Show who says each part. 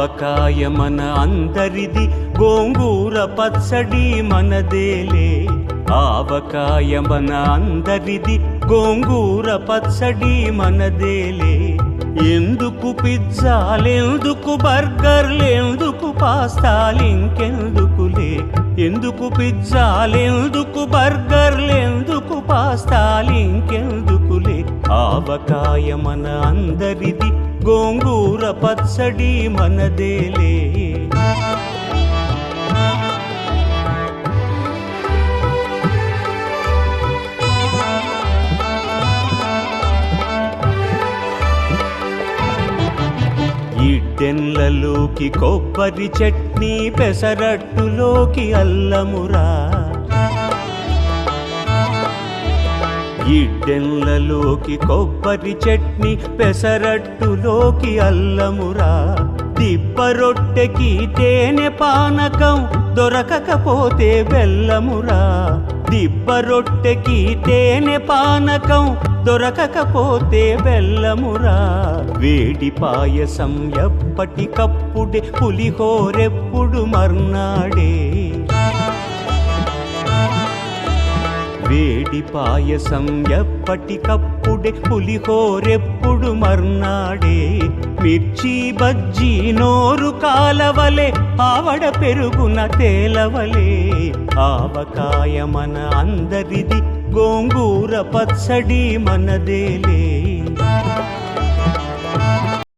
Speaker 1: ఆవకాయ మన అందరిది, గోంగూర పచ్చడి మనదేలే. ఆవకాయ మన అందరిది, గోంగూర పచ్చడి మనదేలే. ఎందుకు పిజ్జాలెందుకు బర్గర్లెందుకు పాస్తాలింకెందుకులే. ఎందుకు పిజ్జాలెందుకు బర్గర్లెందుకు పాస్తాలింకెందుకులే. ఆవకాయ మన అందరిది, గోంగూర పచ్చడి మనదేలే. ఇడ్డెన్లలోకి కొబ్బరి చట్నీ, పెసరట్టులోకి అల్లమురా. ఇడ్డెన్లలోకి కొబ్బరి చట్నీ, పెసరట్టులోకి అల్లమురా. దిబ్బ రొట్టెకి తేనె పానకం, దొరకకపోతే బెల్లమురా. దిబ్బ రొట్టెకి తేనె పానకం, దొరకకపోతే బెల్లమురా. వేడి పాయసం ఎప్పటికప్పుడే, పులిహోరెప్పుడు మర్నాడే. వేడి పాయసం ఎప్పటికప్పుడే, పులిహోరెప్పుడు మర్నాడే. మిర్చి బజ్జీ నోరు కాలవలే, ఆవడ పెరుగున తేలవలే. ఆవకాయ మన అందరిది, గోంగూర పచ్చడి మనదేలే.